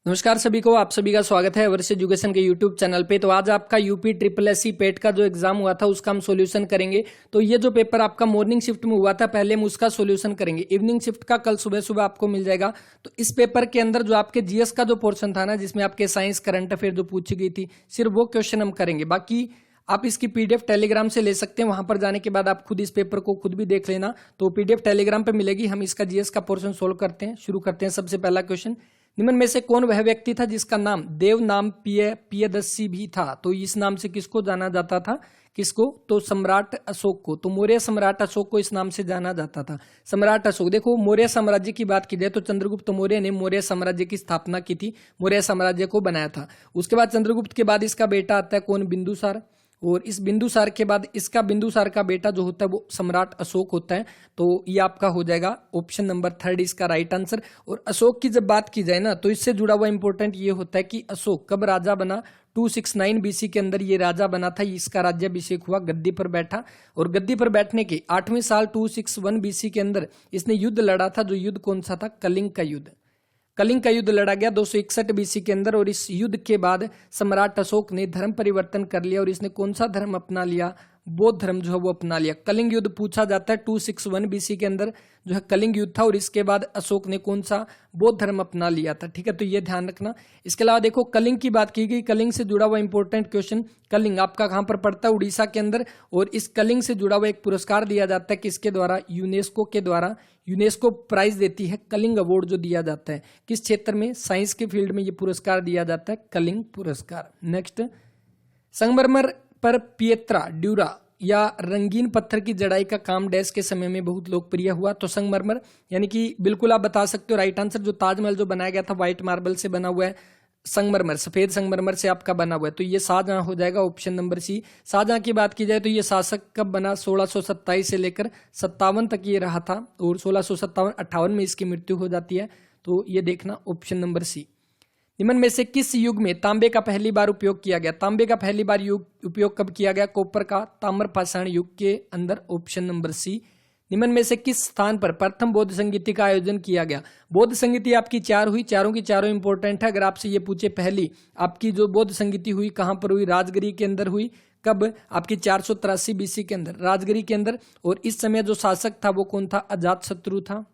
नमस्कार सभी को, आप सभी का स्वागत है वर्ष एजुकेशन के यूट्यूब चैनल पे। तो आज आपका यूपी ट्रिपल एससी पेट का जो एग्जाम हुआ था उसका हम सॉल्यूशन करेंगे। तो ये जो पेपर आपका मॉर्निंग शिफ्ट में हुआ था पहले हम उसका सॉल्यूशन करेंगे। इवनिंग शिफ्ट का कल सुबह सुबह आपको मिल जाएगा। तो इस पेपर के अंदर जो आपके जीएस का जो पोर्शन था ना, जिसमें आपके साइंस करंट अफेयर जो पूछी गई थी, सिर्फ वो क्वेश्चन हम करेंगे। बाकी आप इसकी पीडीएफ टेलीग्राम से ले सकते हैं। वहां पर जाने के बाद आप खुद इस पेपर को खुद भी देख लेना। तो पीडीएफ टेलीग्राम पे मिलेगी। हम इसका जीएस का पोर्शन सोल्व करते हैं, शुरू करते हैं। सबसे पहला क्वेश्चन, निम्न में से कौन वह व्यक्ति था जिसका नाम देव नाम पियदस्सी भी था? तो इस नाम से किसको जाना जाता था? किसको? तो सम्राट अशोक को। तो मौर्य सम्राट अशोक को इस नाम से जाना जाता था, सम्राट अशोक। देखो, मौर्य साम्राज्य की बात की जाए तो चंद्रगुप्त मौर्य ने मौर्य साम्राज्य की स्थापना की थी, मौर्य साम्राज्य को बनाया था। उसके बाद चंद्रगुप्त के बाद इसका बेटा आता है कौन? बिंदुसार। और इस बिंदुसार के बाद इसका बिंदुसार का बेटा जो होता है वो सम्राट अशोक होता है। तो ये आपका हो जाएगा ऑप्शन नंबर 3 इसका राइट आंसर। और अशोक की जब बात की जाए ना, तो इससे जुड़ा हुआ इंपॉर्टेंट ये होता है कि अशोक कब राजा बना? 269 बीसी के अंदर ये राजा बना था। इसका राज्याभिषेक हुआ, गद्दी पर बैठा। और गद्दी पर बैठने के 8वें साल 261 बीसी के अंदर इसने युद्ध लड़ा था। जो युद्ध कौन सा था? कलिंग का युद्ध। कलिंग का युद्ध लड़ा गया 261 बीसी के अंदर। और इस युद्ध के बाद सम्राट अशोक ने धर्म परिवर्तन कर लिया और इसने कौन सा धर्म अपना लिया? बौद्ध धर्म जो है वो अपना लिया। कलिंग युद्ध पूछा जाता है 261 बीसी के अंदर जो है कलिंग युद्ध था। और इसके बाद अशोक ने कौन सा? बौद्ध धर्म अपना लिया था। ठीक है, तो ये ध्यान रखना। इसके अलावा देखो, कलिंग की बात की गई, कलिंग से जुड़ा हुआ इंपॉर्टेंट क्वेश्चन। कलिंग आपका कहां पर पड़ता है? उड़ीसा के अंदर। और इस कलिंग से जुड़ा हुआ एक पुरस्कार दिया जाता है किसके द्वारा? यूनेस्को के द्वारा। यूनेस्को प्राइज देती है, कलिंग अवार्ड जो दिया जाता है किस क्षेत्र में? साइंस के फील्ड में ये पुरस्कार दिया जाता है, कलिंग पुरस्कार। नेक्स्ट, संगमरमर पर पिएत्रा ड्यूरा या रंगीन पत्थर की जड़ाई का काम डैश के समय में बहुत लोकप्रिय हुआ? तो संगमरमर, यानी कि बिल्कुल आप बता सकते हो राइट आंसर। जो ताजमहल जो बनाया गया था व्हाइट मार्बल से बना हुआ है, संगमरमर सफेद संगमरमर से आपका बना हुआ है। तो ये शाहजहां हो जाएगा, ऑप्शन नंबर सी। शाहजहां की बात की जाए तो ये शासक कब बना? 1627 से लेकर 57 तक ये रहा था। और 1657-58 में इसकी मृत्यु हो जाती है। तो ये देखना, ऑप्शन नंबर सी। निम्न में से किस युग में तांबे का पहली बार उपयोग किया गया? तांबे का पहली बार उपयोग कब किया गया? कॉपर का ताम्र पाषाण युग के अंदर, ऑप्शन नंबर सी। निम्न में से किस स्थान पर प्रथम बौद्ध संगीति का आयोजन किया गया? बौद्ध संगीति आपकी 4 हुई, चारों की चारों इंपॉर्टेंट है। अगर आपसे ये पूछे पहली आपकी जो बौद्ध संगीति हुई कहां पर हुई? राजगिरी के अंदर हुई। कब? आपकी 483 बीसी के अंदर, राजगिरी के अंदर। और इस समय जो शासक था वो कौन था? अजातशत्रु था,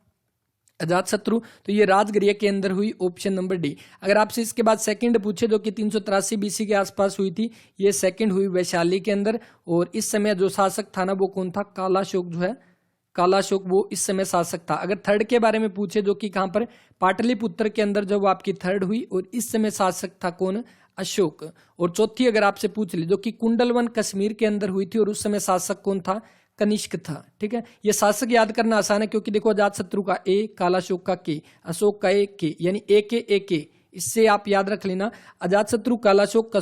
अजातशत्रु। तो ये राजगिरिया के अंदर हुई, ऑप्शन नंबर डी। अगर आपसे इसके बाद सेकंड पूछे जो कि 383 बीसी के आसपास हुई थी, ये सेकंड हुई वैशाली के अंदर। और इस समय जो शासक था ना वो कौन था? कालाशोक जो है, कालाशोक वो इस समय शासक था। अगर थर्ड के बारे में पूछे जो कि कहां पर? पाटलिपुत्र के अंदर जो वो आपकी थर्ड हुई। और इस समय शासक था कौन? अशोक। और चौथी अगर आपसे पूछ ले जो कि कुंडलवन कश्मीर के अंदर हुई थी और उस समय शासक कौन था? कनिष्क था। ठीक है, ये शासक याद करना आसान है क्योंकि देखो, अजातशत्रु का ए, कालाशोक का के, अशोक का ए के, यानी ए के। इससे आप याद रख लेना, अजातशत्रु, कालाशोक,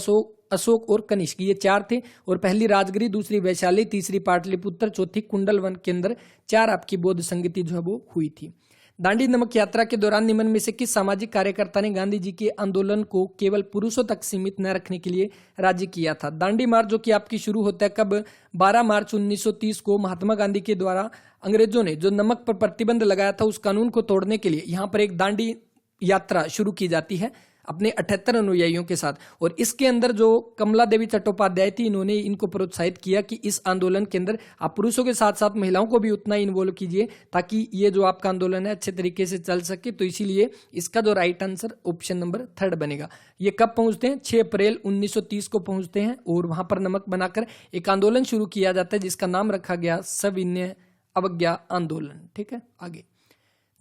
अशोक और कनिष्क, ये 4 थे। और पहली राजगिरी, दूसरी वैशाली, तीसरी पाटलिपुत्र, चौथी कुंडलवन के अंदर 4 आपकी बौद्ध संगीति जो है वो हुई थी। दांडी नमक यात्रा के दौरान निम्न में से किस सामाजिक कार्यकर्ता ने गांधी जी के आंदोलन को केवल पुरुषों तक सीमित न रखने के लिए राजी किया था? दांडी मार्च जो कि आपकी शुरू होता है कब? 12 मार्च 1930 को महात्मा गांधी के द्वारा अंग्रेजों ने जो नमक पर प्रतिबंध लगाया था उस कानून को तोड़ने के लिए यहाँ पर एक दांडी यात्रा शुरू की जाती है अपने 78 अनुयायियों के साथ। और इसके अंदर जो कमला देवी चट्टोपाध्याय थी, इन्होंने इनको प्रोत्साहित किया कि इस आंदोलन के अंदर आप पुरुषों के साथ साथ महिलाओं को भी उतना इन्वॉल्व कीजिए ताकि ये जो आपका आंदोलन है अच्छे तरीके से चल सके। तो इसीलिए इसका जो राइट आंसर ऑप्शन नंबर 3 बनेगा। ये कब पहुंचते हैं? 6 अप्रैल 1930 को पहुंचते हैं। और वहां पर नमक बनाकर एक आंदोलन शुरू किया जाता है जिसका नाम रखा गया सविनय अवज्ञा आंदोलन। ठीक है, आगे।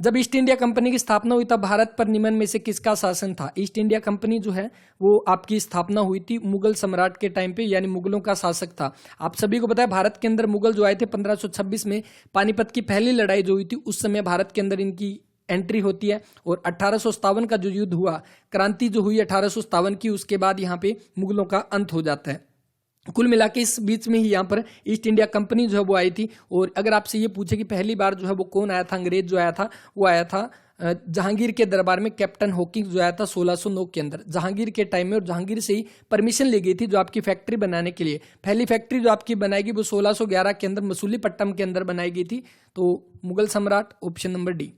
जब ईस्ट इंडिया कंपनी की स्थापना हुई तब भारत पर निम्न में से किसका शासन था? ईस्ट इंडिया कंपनी जो है वो आपकी स्थापना हुई थी मुगल सम्राट के टाइम पे, यानी मुगलों का शासक था। आप सभी को पता है भारत के अंदर मुगल जो आए थे 1526 में, पानीपत की पहली लड़ाई जो हुई थी उस समय भारत के अंदर इनकी एंट्री होती है। और 1857 का जो युद्ध हुआ, क्रांति जो हुई 1857 की, उसके बाद यहाँ पे मुगलों का अंत हो जाता है। कुल मिला के इस बीच में ही यहाँ पर ईस्ट इंडिया कंपनी जो है वो आई थी। और अगर आपसे ये पूछे कि पहली बार जो है वो कौन आया था, अंग्रेज जो आया था, वो आया था जहांगीर के दरबार में कैप्टन हॉकिंस जो आया था 1609 के अंदर, जहांगीर के टाइम में। और जहांगीर से ही परमिशन ली गई थी जो आपकी फैक्ट्री बनाने के लिए। पहली फैक्ट्री जो आपकी बनाएगी वो 1611 के अंदर मसूलीपट्टनम के अंदर बनाई गई थी। तो मुगल सम्राट, ऑप्शन नंबर डी।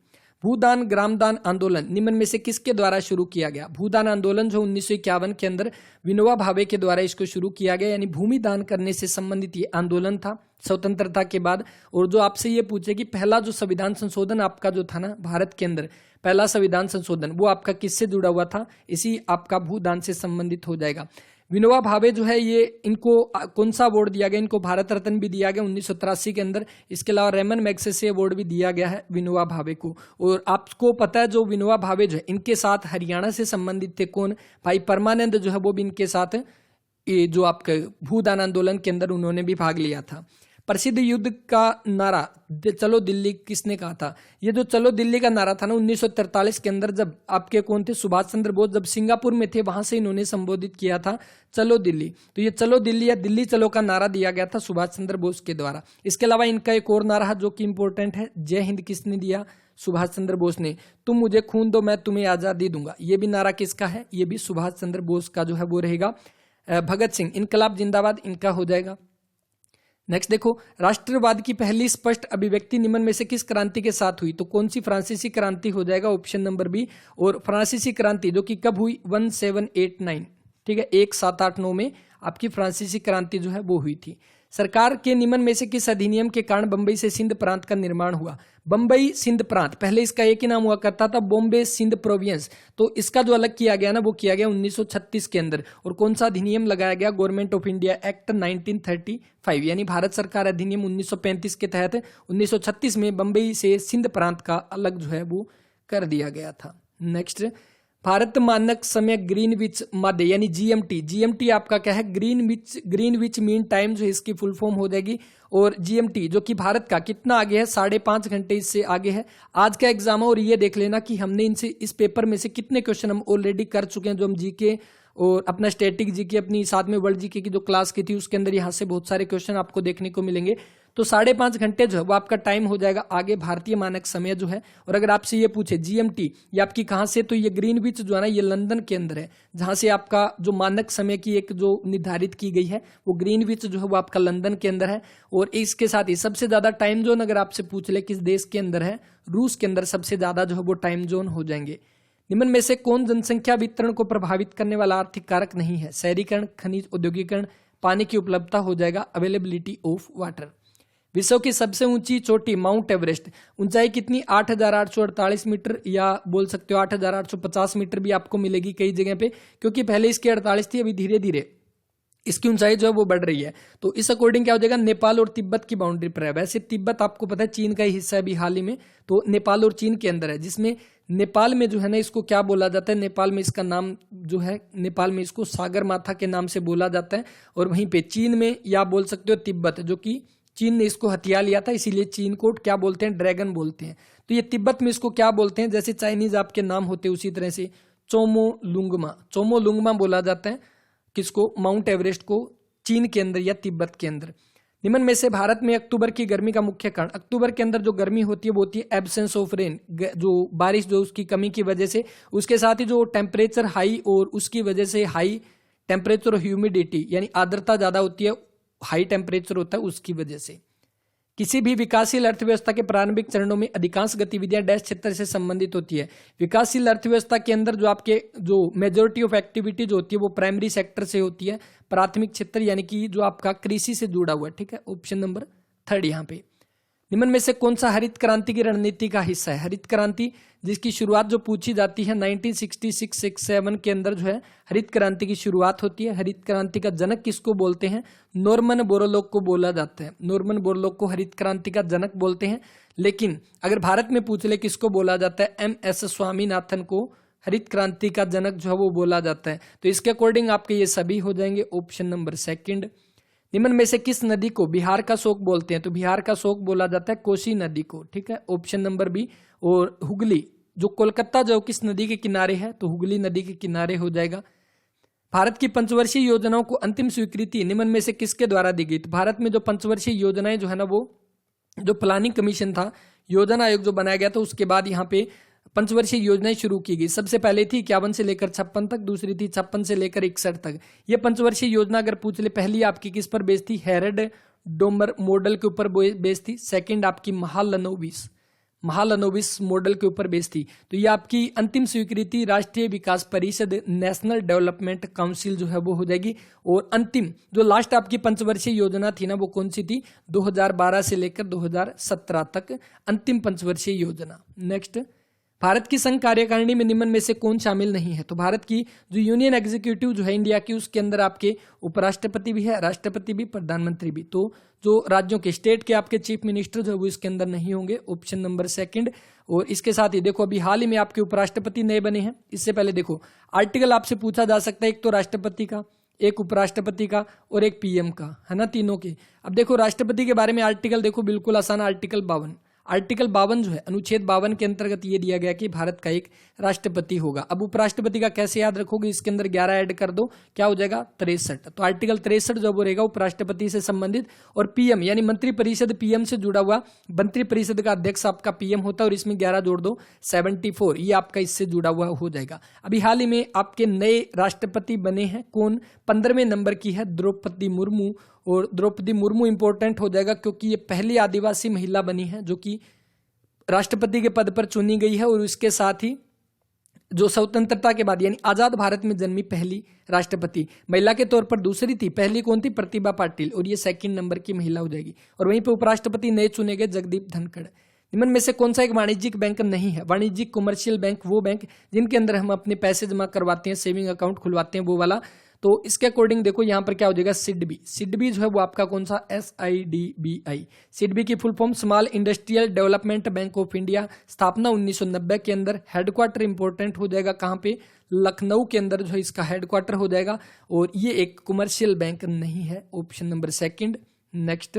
भूदान ग्रामदान आंदोलन निम्न में से किसके द्वारा शुरू किया गया? भूदान आंदोलन जो 1951 के अंदर विनोबा भावे के द्वारा इसको शुरू किया गया, यानी भूमि दान करने से संबंधित ये आंदोलन था स्वतंत्रता के बाद। और जो आपसे ये पूछे कि पहला जो संविधान संशोधन आपका जो था ना भारत के अंदर, पहला संविधान संशोधन वो आपका किससे जुड़ा हुआ था? इसी आपका भूदान से संबंधित हो जाएगा। विनोबा भावे जो है ये इनको कौन सा अवार्ड दिया गया? इनको भारत रत्न भी दिया गया 1983 के अंदर। इसके अलावा रेमन मैग्सेसे अवार्ड भी दिया गया है विनोबा भावे को। और आपको पता है जो विनोबा भावे जो है इनके साथ हरियाणा से संबंधित थे कौन? भाई परमानंद जो है वो भी इनके साथ ये जो आपके भूदान आंदोलन के अंदर उन्होंने भी भाग लिया था। प्रसिद्ध युद्ध का नारा चलो दिल्ली किसने कहा था? ये जो चलो दिल्ली का नारा था ना 1943 के अंदर, जब आपके कौन थे? सुभाष चंद्र बोस जब सिंगापुर में थे वहां से इन्होंने संबोधित किया था चलो दिल्ली। तो ये चलो दिल्ली या दिल्ली चलो का नारा दिया गया था सुभाष चंद्र बोस के द्वारा। इसके अलावा इनका एक और नारा जो कि इंपॉर्टेंट है, जय हिंद किसने दिया? सुभाष चंद्र बोस ने। तुम मुझे खून दो मैं तुम्हें आजादी दूंगा, ये भी नारा किसका है? ये भी सुभाष चंद्र बोस का जो है वो रहेगा। भगत सिंह इनकलाब जिंदाबाद इनका हो जाएगा। नेक्स्ट देखो, राष्ट्रवाद की पहली स्पष्ट अभिव्यक्ति निम्न में से किस क्रांति के साथ हुई? तो कौन सी? फ्रांसीसी क्रांति हो जाएगा ऑप्शन नंबर बी। और फ्रांसीसी क्रांति जो कि कब हुई? 1789, ठीक है, 1789 में आपकी फ्रांसीसी क्रांति जो है वो हुई थी। सरकार के निम्न में से किस अधिनियम के कारण बंबई से सिंध प्रांत का निर्माण हुआ? बंबई सिंध प्रांत, पहले इसका एक ही नाम हुआ करता था बॉम्बे सिंध प्रोविंस, तो इसका जो अलग किया गया ना वो किया गया 1936 के अंदर। और कौन सा अधिनियम लगाया गया? गवर्नमेंट ऑफ इंडिया एक्ट 1935, यानी भारत सरकार अधिनियम 1935 के तहत 1936 में बंबई से सिंध प्रांत का अलग जो है वो कर दिया गया था। नेक्स्ट, भारत मानक समय ग्रीनविच माध्य यानी जीएमटी, जीएमटी आपका क्या है? ग्रीनविच मीन टाइम जो इसकी फुल फॉर्म हो जाएगी। और जीएमटी जो कि भारत का कितना आगे है? 5.5 घंटे इससे आगे है। आज का एग्जाम है और ये देख लेना कि हमने इनसे इस पेपर में से कितने क्वेश्चन हम ऑलरेडी कर चुके हैं, जो हम जीके और अपना स्टैटिक जीके अपनी साथ में वर्ल्ड जीके की जो क्लास की थी उसके अंदर यहाँ से बहुत सारे क्वेश्चन आपको देखने को मिलेंगे। तो 5.5 घंटे जो है वो आपका टाइम हो जाएगा आगे भारतीय मानक समय जो है। और अगर आपसे ये पूछे जीएमटी ये आपकी कहाँ से, तो ये ग्रीनविच जो है ना ये लंदन के अंदर है, जहां से आपका जो मानक समय की एक जो निर्धारित की गई है वो ग्रीनविच जो है वो आपका लंदन के अंदर है। और इसके साथ ही सबसे ज्यादा टाइम जोन अगर आपसे पूछ ले किस देश के अंदर है, रूस के अंदर सबसे ज्यादा जो है वो टाइम जोन हो जाएंगे। निम्न में से कौन जनसंख्या वितरण को प्रभावित करने वाला आर्थिक कारक नहीं है? शहरीकरण, खनिज औद्योगिकरण, पानी की उपलब्धता हो जाएगा अवेलेबिलिटी ऑफ वाटर। विश्व की सबसे ऊंची चोटी माउंट एवरेस्ट, ऊंचाई कितनी? 8,848 मीटर, या बोल सकते हो 8,850 मीटर भी आपको मिलेगी कई जगह पे, क्योंकि पहले इसकी 48 थी, अभी धीरे धीरे इसकी ऊंचाई जो है वो बढ़ रही है। तो इस अकॉर्डिंग क्या हो जाएगा? नेपाल और तिब्बत की बाउंड्री पर है। वैसे तिब्बत आपको पता है चीन का ही हिस्सा है अभी हाल ही में, तो नेपाल और चीन के अंदर है, जिसमें नेपाल में जो है ना इसको क्या बोला जाता है? नेपाल में इसका नाम जो है, नेपाल में इसको सागर माथा के नाम से बोला जाता है। और वहीं पे चीन में या बोल सकते हो तिब्बत, जो कि चीन ने इसको हथिया लिया था, इसीलिए चीन को क्या बोलते हैं? ड्रैगन बोलते हैं। तो ये तिब्बत में इसको क्या बोलते हैं? जैसे चाइनीज आपके नाम होते हैं उसी तरह से चोमोलुंगमा, चोमोलुंगमा बोला जाता है किसको? माउंट एवरेस्ट को, चीन के अंदर या तिब्बत के अंदर। निम्न में से भारत में अक्टूबर की गर्मी का मुख्य कारण? अक्टूबर के अंदर जो गर्मी होती है वो होती है एब्सेंस ऑफ रेन, जो बारिश जो उसकी कमी की वजह से, उसके साथ ही जो टेम्परेचर हाई और उसकी वजह से हाई टेम्परेचर और ह्यूमिडिटी यानी आर्द्रता ज्यादा होती है, हाई टेम्परेचर होता है उसकी वजह से। किसी भी विकासशील अर्थव्यवस्था के प्रारंभिक चरणों में अधिकांश गतिविधियां डैश क्षेत्र से संबंधित होती है। विकासशील अर्थव्यवस्था के अंदर जो आपके जो मेजोरिटी ऑफ एक्टिविटी जो होती है वो प्राइमरी सेक्टर से होती है, प्राथमिक क्षेत्र यानी कि जो आपका कृषि से जुड़ा हुआ है, ठीक है, ऑप्शन नंबर 3 यहाँ पे। निम्न में से कौन सा हरित क्रांति की रणनीति का हिस्सा है? हरित क्रांति जिसकी शुरुआत जो पूछी जाती है 1966-67 के अंदर जो है हरित क्रांति की शुरुआत होती है। हरित क्रांति का जनक किसको बोलते हैं? नॉर्मन बोरलॉग को बोला जाता है। नॉर्मन बोरलॉग को हरित क्रांति का जनक बोलते हैं। लेकिन अगर भारत में पूछ ले किसको बोला जाता है? MS स्वामीनाथन को हरित क्रांति का जनक जो है वो बोला जाता है। तो इसके अकॉर्डिंग आपके ये सभी हो जाएंगे ऑप्शन नंबर 2। निम्न में से किस नदी को बिहार का शोक बोलते हैं? तो बिहार का शोक बोला जाता है कोसी नदी को, ठीक है, ऑप्शन नंबर बी। और हुगली जो कोलकाता जो किस नदी के किनारे है? तो हुगली नदी के किनारे हो जाएगा। भारत की पंचवर्षीय योजनाओं को अंतिम स्वीकृति निम्न में से किसके द्वारा दी गई? तो भारत में जो पंचवर्षीय योजनाएं जो है ना वो जो प्लानिंग कमीशन था, योजना आयोग जो बनाया गया था, उसके बाद यहाँ पे पंचवर्षीय योजनाएं शुरू की गई। सबसे पहले थी 51 से लेकर 56 तक, दूसरी थी 56 से लेकर 61 तक। ये पंचवर्षीय योजना अगर पूछ ले, पहली आपकी किस पर बेस्ड थी? हेरड डोमर मॉडल के ऊपर बेस्ड थी। सेकंड आपकी महालनोबिस महालनोबिस मॉडल के ऊपर बेस्ड थी। तो ये आपकी अंतिम स्वीकृति राष्ट्रीय विकास परिषद नेशनल डेवलपमेंट काउंसिल जो है वो हो जाएगी। और अंतिम जो लास्ट आपकी पंचवर्षीय योजना थी ना वो कौन सी थी, 2012 से लेकर 2017 तक अंतिम पंचवर्षीय योजना। नेक्स्ट, भारत की संघ कार्यकारिणी में निम्न में से कौन शामिल नहीं है। तो भारत की जो यूनियन एग्जीक्यूटिव जो है इंडिया की, उसके अंदर आपके उपराष्ट्रपति भी है, राष्ट्रपति भी, प्रधानमंत्री भी। तो जो राज्यों के स्टेट के आपके चीफ मिनिस्टर जो है वो इसके अंदर नहीं होंगे, ऑप्शन नंबर सेकंड। और इसके साथ ही देखो अभी हाल ही में आपके उपराष्ट्रपति नए बने हैं। इससे पहले देखो आर्टिकल आपसे पूछा जा सकता है, एक तो राष्ट्रपति का, एक उपराष्ट्रपति का और एक पीएम का, है ना, तीनों के। अब देखो राष्ट्रपति के बारे में आर्टिकल देखो बिल्कुल आसान, आर्टिकल 52। आर्टिकल 52 जो है अनुच्छेद 52 के अंतर्गत ये दिया गया कि भारत का एक राष्ट्रपति होगा। अब उपराष्ट्रपति का कैसे याद रखोगे, इसके अंदर 11 ऐड कर दो, क्या हो जाएगा 63। तो आर्टिकल 63 जो वो रहेगा उपराष्ट्रपति से संबंधित। और पीएम यानी मंत्रिपरिषद, पीएम से जुड़ा हुआ, मंत्रिपरिषद का अध्यक्ष आपका पीएम होता है और इसमें 11 जोड़ दो 74, ये आपका इससे जुड़ा हुआ हो जाएगा। अभी हाल ही में आपके नए राष्ट्रपति बने हैं, कौन, 15वें नंबर की है द्रौपदी मुर्मू। और द्रौपदी मुर्मू इंपॉर्टेंट हो जाएगा क्योंकि ये पहली आदिवासी महिला बनी है जो कि राष्ट्रपति के पद पर चुनी गई है। और इसके साथ ही जो स्वतंत्रता के बाद यानी आजाद भारत में जन्मी पहली राष्ट्रपति महिला के तौर पर दूसरी थी, पहली कौन थी, प्रतिभा पाटिल, और ये सेकंड नंबर की महिला हो जाएगी। और वहीं पे उपराष्ट्रपति नए चुने गए जगदीप धनखड़। निम्न में से कौन सा एक वाणिज्यिक बैंक नहीं है। वाणिज्यिक कमर्शियल बैंक वो बैंक जिनके अंदर हम अपने पैसे जमा करवाते हैं, सेविंग अकाउंट खुलवाते हैं, वो वाला। तो इसके अकॉर्डिंग देखो यहाँ पर क्या हो जाएगा, सिडबी। सिडबी जो है वो आपका कौन सा, SIDBI। सिडबी की full form small industrial development bank of India, स्थापना 1990 के अंदर। हेडक्वार्टर इंपॉर्टेंट हो जाएगा कहाँ पे, लखनऊ के अंदर जो है इसका हेडक्वार्टर हो जाएगा। और ये एक कमर्शियल बैंक नहीं है, ऑप्शन नंबर सेकंड। नेक्स्ट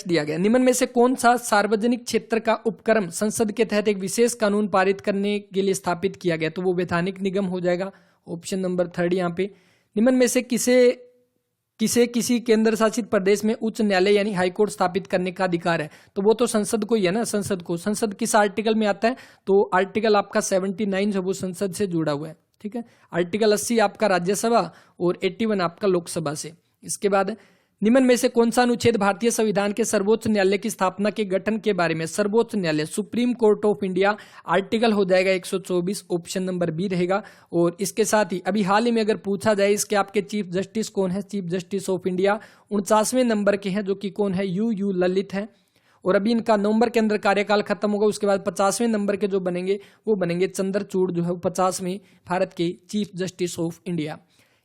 दिया गया, निम्न में से कौन सा सार्वजनिक क्षेत्र का उपक्रम संसद के तहत एक विशेष कानून पारित करने के लिए स्थापित किया गया। तो वो वैधानिक निगम हो जाएगा, ऑप्शन नंबर थर्ड। यहाँ पे निम्न में से किसी केंद्र शासित प्रदेश में उच्च न्यायालय यानी हाईकोर्ट स्थापित करने का अधिकार है। तो वो तो संसद को ही है ना, संसद को। संसद किस आर्टिकल में आता है, तो आर्टिकल आपका 79 जो वो संसद से जुड़ा हुआ है, ठीक है। आर्टिकल 80 आपका राज्यसभा और 81 आपका लोकसभा से। इसके बाद निम्न में से कौन सा अनुच्छेद भारतीय संविधान के सर्वोच्च न्यायालय की स्थापना के गठन के बारे में, सर्वोच्च न्यायालय supreme court of India, article हो जाएगा 124, ऑप्शन नंबर बी रहेगा। और इसके साथ ही अभी हाल ही में अगर पूछा जाए इसके आपके चीफ जस्टिस कौन है, चीफ जस्टिस ऑफ इंडिया 49वें नंबर के हैं जो कि कौन है, यू ललित है। और अभी इनका नवंबर के अंदर कार्यकाल खत्म होगा। उसके बाद 50वें नंबर के जो बनेंगे वो बनेंगे चंद्रचूड़ जो है 50वें भारत के चीफ जस्टिस ऑफ इंडिया।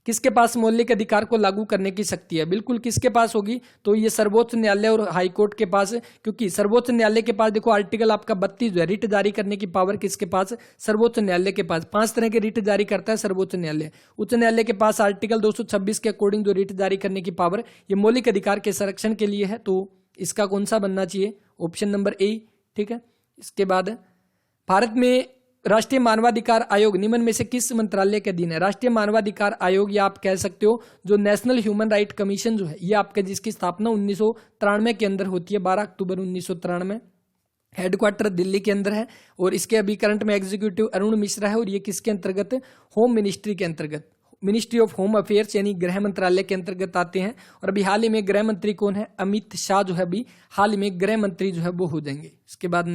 किसके पास मौलिक अधिकार को लागू करने की शक्ति है, बिल्कुल किसके पास होगी, तो ये सर्वोच्च न्यायालय और हाईकोर्ट के पास। क्योंकि सर्वोच्च न्यायालय के पास देखो आर्टिकल आपका 32 जो है, रिट जारी करने की पावर किसके पास, सर्वोच्च न्यायालय के पास। 5 तरह के रिट जारी करता है सर्वोच्च न्यायालय। उच्च न्यायालय के पास आर्टिकल 226 के अकॉर्डिंग जो रिट जारी करने की पावर, ये मौलिक अधिकार के संरक्षण के लिए है। तो इसका कौन सा बनना चाहिए, ऑप्शन नंबर ए, ठीक है। इसके बाद भारत में राष्ट्रीय मानवाधिकार आयोग निम्न में से किस मंत्रालय के अधीन है। राष्ट्रीय मानवाधिकार आयोग या आप कह सकते हो जो नेशनल ह्यूमन राइट कमीशन जो है, ये आपके जिसकी स्थापना 1993 के अंदर होती है, 12 अक्टूबर 1993। हेडक्वार्टर दिल्ली के अंदर है। और इसके अभी करंट में एग्जीक्यूटिव अरुण मिश्रा है। और ये किसके अंतर्गत, होम मिनिस्ट्री के अंतर्गत, मिनिस्ट्री ऑफ होम अफेयर्स यानी गृह मंत्रालय के अंतर्गत आते हैं। और अभी हाल ही में गृह मंत्री कौन है, अमित शाह जो है अभी हाल ही में गृह मंत्री जो है वो हो जाएंगे। इसके बाद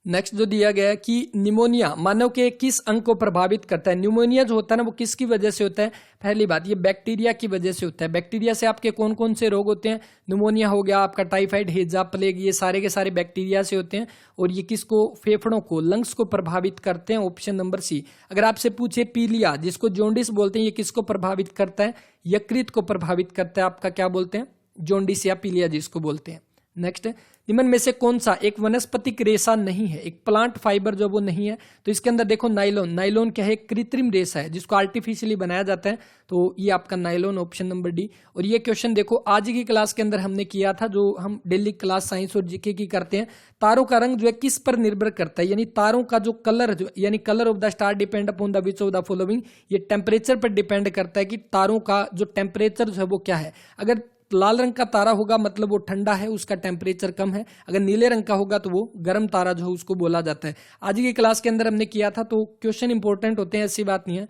नेक्स्ट जो दिया गया है कि निमोनिया मानव के किस अंग को प्रभावित करता है। न्यूमोनिया जो होता है ना वो किसकी वजह से होता है, पहली बात ये बैक्टीरिया की वजह से होता है। बैक्टीरिया से आपके कौन कौन से रोग होते हैं, निमोनिया हो गया आपका, टाइफाइड, हेजा, प्लेग, ये सारे के सारे बैक्टीरिया से होते हैं। और ये किसको, फेफड़ों को, लंग्स को प्रभावित करते हैं, ऑप्शन नंबर सी। अगर आपसे पूछे पीलिया जिसको जॉन्डिस बोलते हैं, ये किसको प्रभावित करता है, यकृत को प्रभावित करता है, आपका क्या बोलते हैं, जॉन्डिस या पीलिया जिसको बोलते हैं। नेक्स्ट, निम्न में से कौन सा एक वनस्पतिक रेशा नहीं है, एक प्लांट फाइबर जो वो नहीं है। तो इसके अंदर देखो नाइलॉन क्या है, कृत्रिम रेशा है जिसको आर्टिफिशियली बनाया जाता है। तो ये आपका नाइलॉन, ऑप्शन नंबर डी। और ये क्वेश्चन देखो आज की क्लास के अंदर हमने किया था, जो हम डेली क्लास साइंस और जीके की करते हैं। तारों का रंग जो है किस पर निर्भर करता है, यानी तारों का जो कलर जो यानी colour of the star depend upon the which of the following, ये टेम्परेचर पर डिपेंड करता है कि तारों का जो टेम्परेचर जो है वो क्या है। अगर लाल रंग का तारा होगा मतलब वो ठंडा है, उसका टेम्परेचर कम है। अगर नीले रंग का होगा तो वो गर्म तारा जो है उसको बोला जाता है। आज की क्लास के अंदर हमने किया था। तो क्वेश्चन इंपॉर्टेंट होते हैं, ऐसी बात नहीं है।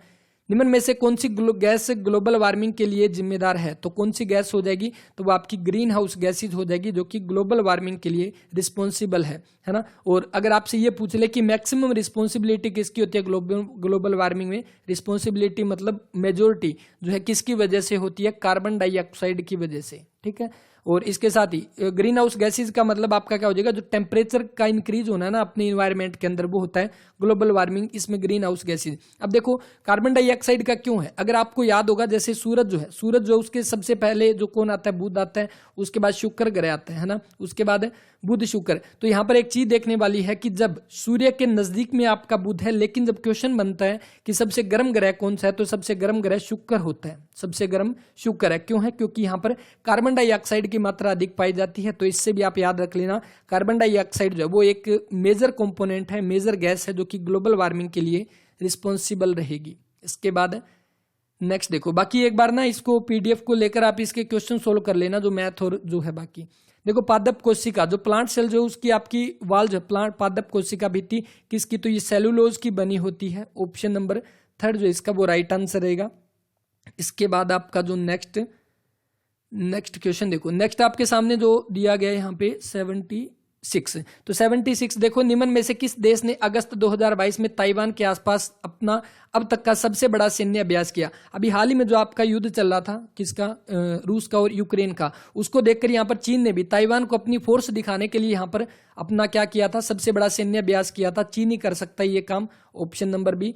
निम्न में से कौन सी गैस ग्लोबल वार्मिंग के लिए जिम्मेदार है? तो कौन सी गैस हो जाएगी? तो वो आपकी ग्रीन हाउस गैसेज हो जाएगी, जो कि ग्लोबल वार्मिंग के लिए रिस्पॉन्सिबल है ना। और अगर आपसे ये पूछ ले कि मैक्सिमम रिस्पॉन्सिबिलिटी किसकी होती है ग्लोबल वार्मिंग में, रिस्पॉन्सिबिलिटी मतलब मेजोरिटी जो है किसकी वजह से होती है? कार्बन डाइऑक्साइड की वजह से, ठीक है। और इसके साथ ही ग्रीन हाउस गैसेज का मतलब आपका क्या हो जाएगा? जो टेम्परेचर का इंक्रीज होना है ना अपने इन्वायरमेंट के अंदर, वो होता है ग्लोबल वार्मिंग, इसमें ग्रीन हाउस गैसेज। अब देखो कार्बन डाइऑक्साइड का क्यों है, अगर आपको याद होगा जैसे सूरज जो है, सूरज जो उसके सबसे पहले जो कौन आता है? बुध आता है, उसके बाद शुक्र ग्रह आता है ना, उसके बाद बुध शुक्र। तो यहाँ पर एक चीज देखने वाली है कि जब सूर्य के नजदीक में आपका बुध है, लेकिन जब क्वेश्चन बनता है कि सबसे गर्म ग्रह कौन सा है, तो सबसे गर्म ग्रह शुक्र होता है, सबसे गर्म शुक्र है। क्यों है? क्योंकि यहाँ पर कार्बन डाइऑक्साइड की मात्रा अधिक पाई जाती है। तो इससे भी आप याद रख लेना, कार्बन डाइऑक्साइड जो है वो एक मेजर कंपोनेंट है, मेजर गैस है, जो कि ग्लोबल वार्मिंग के लिए रिस्पॉन्सिबल रहेगी। इसके बाद नेक्स्ट देखो, बाकी एक बार ना इसको पीडीएफ को लेकर आप इसके क्वेश्चन सोल्व कर लेना, जो मैथ और जो है बाकी। देखो पादप कोशिका, जो प्लांट सेल जो उसकी आपकी वाल जो प्लांट पादप कोशिका भित्ति किसकी? तो ये सेलुलोज की बनी होती है। ऑप्शन नंबर 3 जो इसका वो राइट आंसर रहेगा। इसके बाद आपका जो नेक्स्ट क्वेश्चन देखो, नेक्स्ट आपके सामने जो दिया गया है यहाँ पे 76। तो 76 देखो, निम्न में से किस देश ने अगस्त 2022 में ताइवान के आसपास अपना अब तक का सबसे बड़ा सैन्य अभ्यास किया? अभी हाल ही में जो आपका युद्ध चल रहा था, किसका? रूस का और यूक्रेन का, उसको देखकर यहाँ पर चीन ने भी ताइवान को अपनी फोर्स दिखाने के लिए यहाँ पर अपना क्या किया था? सबसे बड़ा सैन्य अभ्यास किया था। चीन ही कर सकता है ये काम। Option number B.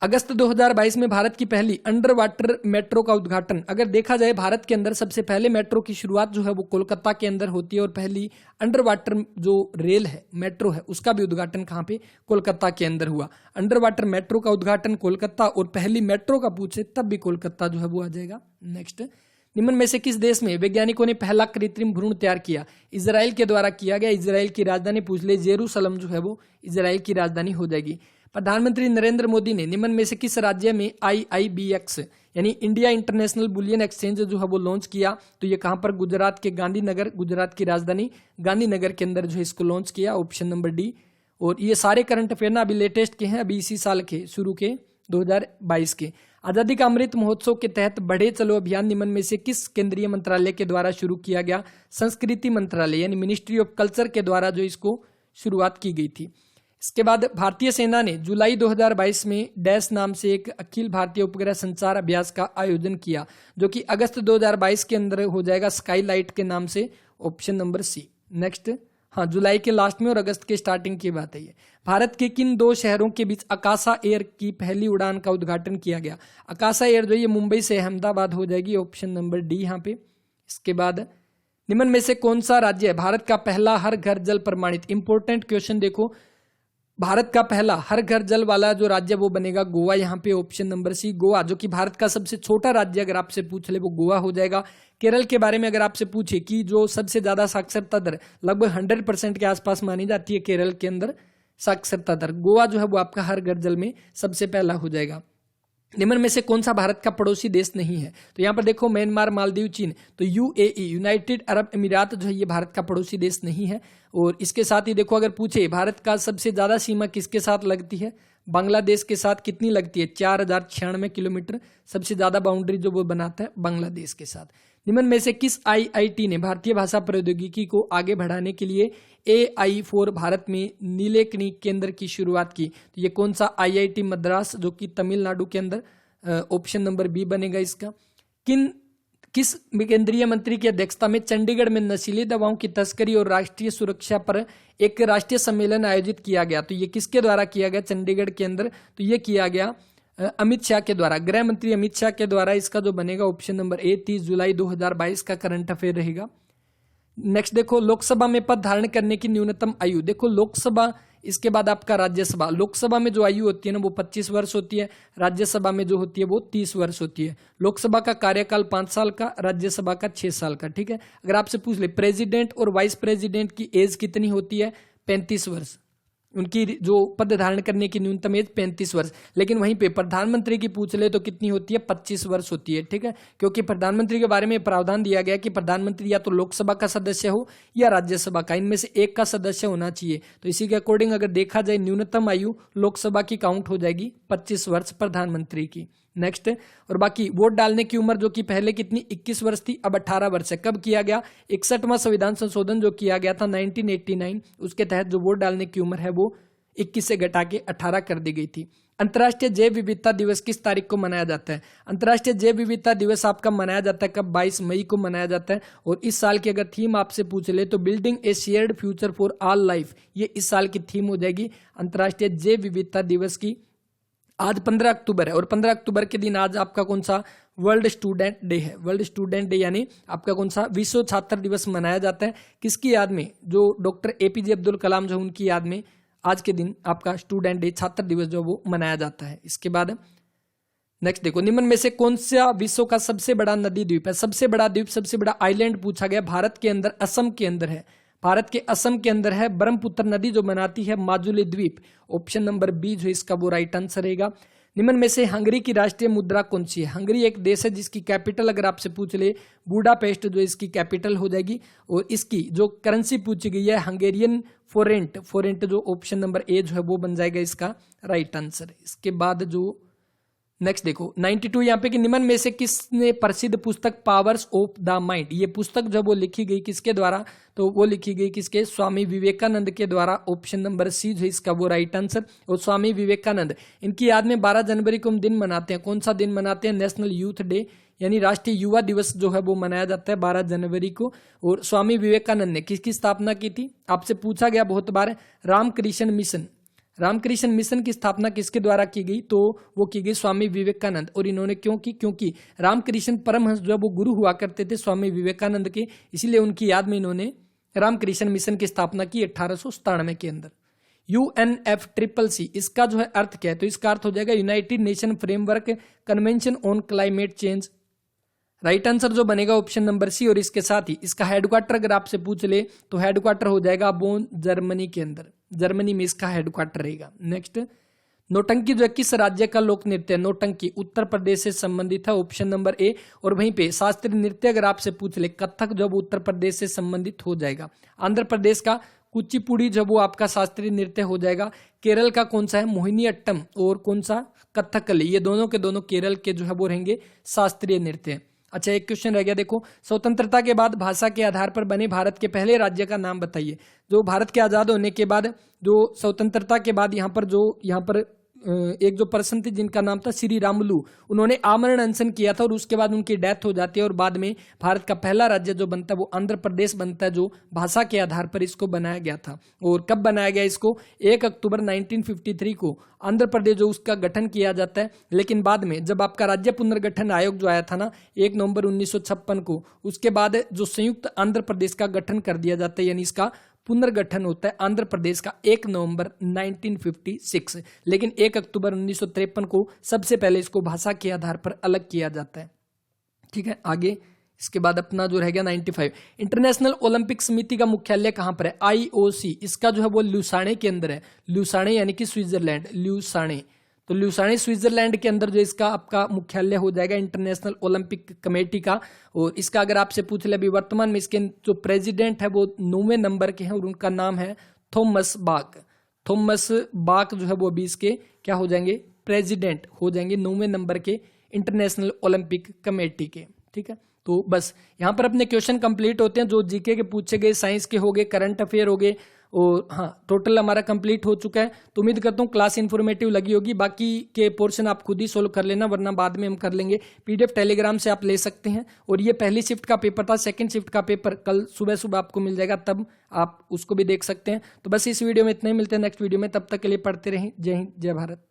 अगस्त 2022 में भारत की पहली अंडर वाटर मेट्रो का उद्घाटन। अगर देखा जाए भारत के अंदर सबसे पहले मेट्रो की शुरुआत जो है वो कोलकाता के अंदर होती है, और पहली अंडर वाटर जो रेल है, मेट्रो है, उसका भी उद्घाटन कहाँ पे? कोलकाता के अंदर हुआ। अंडर वाटर मेट्रो का उद्घाटन कोलकाता, और पहली मेट्रो का पूछे तब भी कोलकाता जो है वो आ जाएगा। नेक्स्ट, निम्न में से किस देश में वैज्ञानिकों ने पहला कृत्रिम भ्रूण तैयार किया? इजराइल के द्वारा किया गया। इजराइल की राजधानी पूछ ले, जेरूसलम जो है वो इजराइल की राजधानी हो जाएगी। प्रधानमंत्री नरेंद्र मोदी ने निम्न में से किस राज्य में IIBX यानी इंडिया इंटरनेशनल बुलियन एक्सचेंज जो है वो लॉन्च किया? तो ये कहां पर? गुजरात के गांधीनगर, गुजरात की राजधानी गांधीनगर के अंदर जो है इसको लॉन्च किया। Option number D. और ये सारे करंट अफेयर ना अभी लेटेस्ट के हैं, अभी इसी साल के शुरू के 2022 के। आजादी का अमृत महोत्सव के तहत बढ़े चलो अभियान निम्न में से किस केंद्रीय मंत्रालय के द्वारा शुरू किया गया? संस्कृति मंत्रालय यानी मिनिस्ट्री ऑफ कल्चर के द्वारा जो इसको शुरुआत की गई थी। इसके बाद भारतीय सेना ने जुलाई 2022 में डैश नाम से एक अखिल भारतीय उपग्रह संचार अभ्यास का आयोजन किया, जो कि अगस्त 2022 के अंदर हो जाएगा स्काईलाइट के नाम से। Option number C. नेक्स्ट, हाँ, जुलाई के लास्ट में और अगस्त के स्टार्टिंग की बात है ये। भारत के किन 2 शहरों के बीच आकाशा एयर की पहली उड़ान का उद्घाटन किया गया? आकाशा एयर जो ये मुंबई से अहमदाबाद हो जाएगी। ऑप्शन नंबर डी यहाँ पे। इसके बाद निम्न में से कौन सा राज्य है भारत का पहला हर घर जल प्रमाणित? इंपॉर्टेंट क्वेश्चन देखो, भारत का पहला हर घर जल वाला जो राज्य वो बनेगा गोवा यहाँ पे। ऑप्शन नंबर सी गोवा, जो कि भारत का सबसे छोटा राज्य अगर आपसे पूछ ले वो गोवा हो जाएगा। केरल के बारे में अगर आपसे पूछे कि जो सबसे ज्यादा साक्षरता दर लगभग 100% के आसपास मानी जाती है केरल के अंदर साक्षरता दर, गोवा जो है वो आपका हर घर जल में सबसे पहला हो जाएगा। निम्न में से कौन सा भारत का पड़ोसी देश नहीं है? तो यहाँ पर देखो म्यांमार, मालदीव, चीन। तो UAE यूनाइटेड अरब अमीरात जो है ये भारत का पड़ोसी देश नहीं है। और इसके साथ ही देखो अगर पूछे भारत का सबसे ज्यादा सीमा किसके साथ लगती है? बांग्लादेश के साथ। कितनी लगती है? 4096 किलोमीटर सबसे ज्यादा बाउंड्री जो वो बनाता है बांग्लादेश के साथ। निम्न में से किस IIT ने भारतीय भाषा प्रौद्योगिकी को आगे बढ़ाने के लिए AI फॉर भारत में नीलेकनी केंद्र की शुरुआत की? तो ये कौन सा? IIT मद्रास, जो कि तमिलनाडु के अंदर। ऑप्शन नंबर बी बनेगा इसका। किस केंद्रीय मंत्री की अध्यक्षता में चंडीगढ़ में नशीली दवाओं की तस्करी और राष्ट्रीय सुरक्षा पर एक राष्ट्रीय सम्मेलन आयोजित किया गया? तो ये किसके द्वारा किया गया चंडीगढ़ के अंदर? तो ये किया गया अमित शाह के द्वारा, गृह मंत्री अमित शाह के द्वारा। इसका जो बनेगा ऑप्शन नंबर ए 30 जुलाई 2022 का करंट अफेयर रहेगा। नेक्स्ट देखो, लोकसभा में पद धारण करने की न्यूनतम आयु। देखो लोकसभा, इसके बाद आपका राज्यसभा। लोकसभा में जो आयु होती है ना वो 25 वर्ष होती है, राज्यसभा में जो होती है वो 30 वर्ष होती है। लोकसभा का कार्यकाल 5 साल का, राज्यसभा का 6 साल का। ठीक है, अगर आपसे पूछ ले प्रेसिडेंट और वाइस प्रेसिडेंट की एज कितनी होती है? 35 वर्ष। उनकी जो पद धारण करने की न्यूनतम एज 35 वर्ष। लेकिन वहीं पे प्रधानमंत्री की पूछ ले तो कितनी होती है? 25 वर्ष होती है। ठीक है, क्योंकि प्रधानमंत्री के बारे में प्रावधान दिया गया कि प्रधानमंत्री या तो लोकसभा का सदस्य हो या राज्यसभा का, इनमें से एक का सदस्य होना चाहिए। तो इसी के अकॉर्डिंग अगर देखा जाए न्यूनतम आयु लोकसभा की काउंट हो जाएगी 25 वर्ष प्रधानमंत्री की। नेक्स्ट, और बाकी वोट डालने की उम्र जो कि पहले कितनी 21 वर्ष थी, अब 18 वर्ष है। कब किया गया? 61वां संविधान संशोधन जो किया गया था 1989, उसके तहत जो वोट डालने की उम्र है वो 21 से घटा के 18 कर दी गई थी। अंतर्राष्ट्रीय जैव विविधता दिवस किस तारीख को मनाया जाता है? अंतर्राष्ट्रीय जैव विविधता दिवस आपका मनाया जाता है कब? 22 मई को मनाया जाता है। और इस साल की अगर थीम आपसे पूछ ले तो building A shared future for all life, ये इस साल की थीम हो जाएगी अंतर्राष्ट्रीय जैव विविधता दिवस की। आज 15 अक्टूबर है और 15 अक्टूबर के दिन आज आपका कौन सा वर्ल्ड स्टूडेंट डे है? वर्ल्ड स्टूडेंट डे यानी आपका कौन सा विश्व छात्र दिवस मनाया जाता है? किसकी याद में? जो डॉक्टर एपीजे अब्दुल कलाम जो उनकी याद में आज के दिन आपका स्टूडेंट डे, छात्र दिवस जो वो मनाया जाता है। इसके बाद नेक्स्ट देखो, निम्न में से कौन सा विश्व का सबसे बड़ा नदी द्वीप है? सबसे बड़ा द्वीप, सबसे बड़ा आइलैंड पूछा गया, भारत के अंदर असम के अंदर है। भारत के असम के अंदर है। ब्रह्मपुत्र नदी जो बनाती है माजुली द्वीप, ऑप्शन नंबर बी जो इसका वो राइट आंसर रहेगा। निम्न में से हंगरी की राष्ट्रीय मुद्रा कौन सी है? हंगरी एक देश है जिसकी कैपिटल अगर आपसे पूछ ले बुडापेस्ट जो इसकी कैपिटल हो जाएगी। और इसकी जो करेंसी पूछी गई है हंगेरियन फोरेंट, फोरेंट जो ऑप्शन नंबर ए जो है वो बन जाएगा इसका राइट आंसर। इसके बाद जो नेक्स्ट देखो 92 यहाँ पे कि निम्न में से किसने प्रसिद्ध पुस्तक पावर्स ऑफ द माइंड, ये पुस्तक जब वो लिखी गई किसके द्वारा? तो वो लिखी गई किसके? स्वामी विवेकानंद के द्वारा, ऑप्शन नंबर सी जो इसका वो राइट आंसर। और स्वामी विवेकानंद, इनकी याद में 12 जनवरी को हम दिन मनाते हैं। कौन सा दिन मनाते हैं? नेशनल यूथ डे, यानी राष्ट्रीय युवा दिवस जो है वो मनाया जाता है 12 जनवरी को। और स्वामी विवेकानंद ने किसकी स्थापना की थी? आपसे पूछा गया बहुत बार, रामकृष्ण मिशन। रामकृष्ण मिशन की स्थापना किसके द्वारा की गई? तो वो की गई स्वामी विवेकानंद। और इन्होंने क्यों की? क्योंकि रामकृष्ण परमहंस जो है वो गुरु हुआ करते थे स्वामी विवेकानंद के, इसीलिए उनकी याद में इन्होंने रामकृष्ण मिशन की स्थापना की 1897 के अंदर। UNFCCC, इसका जो है अर्थ क्या है? तो इसका अर्थ हो जाएगा United nation framework convention on climate change. Right answer जो बनेगा ऑप्शन नंबर सी। और इसके साथ ही इसका हेडक्वार्टर अगर आपसे पूछ ले तो हेडक्वार्टर हो जाएगा बोन, जर्मनी के अंदर। जर्मनी में इसका हेडक्वार्टर रहेगा। नेक्स्ट, नौटंकी जो है किस राज्य का लोक नृत्य है? नौटंकी उत्तर प्रदेश से संबंधित है, ऑप्शन नंबर ए। और वहीं पे शास्त्रीय नृत्य अगर आपसे पूछ ले, कथक जो उत्तर प्रदेश से संबंधित हो जाएगा। आंध्र प्रदेश का कुचिपुड़ी जब वो आपका शास्त्रीय नृत्य हो जाएगा। केरल का कौन सा है? मोहिनी अट्टम। और कौन सा? कथकली। ये दोनों के दोनों केरल के जो है वो रहेंगे शास्त्रीय नृत्य। अच्छा, एक क्वेश्चन रह गया देखो, स्वतंत्रता के बाद भाषा के आधार पर बने भारत के पहले राज्य का नाम बताइए। जो भारत के आजाद होने के बाद, जो स्वतंत्रता के बाद यहाँ पर एक जो पर्सन थे जिनका नाम था श्री रामुलू, उन्होंने आमरण अनशन किया था और उसके बाद उनकी डेथ हो जाती है। और बाद में भारत का पहला राज्य जो बनता है वो आंध्र प्रदेश बनता है, जो भाषा के आधार पर इसको बनाया गया था। और कब बनाया गया इसको? 1 अक्टूबर 1953 को आंध्र प्रदेश जो उसका गठन किया जाता है। लेकिन बाद में जब आपका राज्य पुनर्गठन आयोग जो आया था ना 1 नवंबर 1956 को, उसके बाद जो संयुक्त आंध्र प्रदेश का गठन कर दिया जाता है, यानी इसका पुनर्गठन होता है आंध्र प्रदेश का 1 नवंबर 1956। लेकिन 1 अक्टूबर 1953 को सबसे पहले इसको भाषा के आधार पर अलग किया जाता है। ठीक है, आगे इसके बाद अपना जो रह गया 95, इंटरनेशनल ओलंपिक समिति का मुख्यालय कहाँ पर है? IOC, इसका जो है वो ल्यूसाने के अंदर है। ल्यूसाने यानी कि स्विट्जरलैंड, ल्यूसाने। तो ल्यूसाने स्विट्जरलैंड के अंदर जो इसका आपका मुख्यालय हो जाएगा इंटरनेशनल ओलंपिक कमेटी का। और इसका अगर आपसे पूछ ले, अभी वर्तमान में इसके जो प्रेसिडेंट है वो 9वें नंबर के हैं और उनका नाम है थॉमस बाक। थॉमस बाक जो है वो अभी इसके क्या हो जाएंगे? प्रेसिडेंट हो जाएंगे 9वें नंबर के इंटरनेशनल ओलंपिक कमेटी के। ठीक है, तो बस यहाँ पर अपने क्वेश्चन कंप्लीट होते हैं, जो जीके के पूछे गए, साइंस के हो गए, करंट अफेयर हो गए। और हाँ, टोटल हमारा कंप्लीट हो चुका है। तो उम्मीद करता हूँ क्लास इन्फॉर्मेटिव लगी होगी। बाकी के पोर्शन आप खुद ही सोल्व कर लेना, वरना बाद में हम कर लेंगे। PDF टेलीग्राम से आप ले सकते हैं। और ये पहली शिफ्ट का पेपर था, सेकंड शिफ्ट का पेपर कल सुबह सुबह आपको मिल जाएगा, तब आप उसको भी देख सकते हैं। तो बस इस वीडियो में इतना ही, मिलते हैं नेक्स्ट वीडियो में। तब तक के लिए पढ़ते रहें। जय हिंद, जय भारत।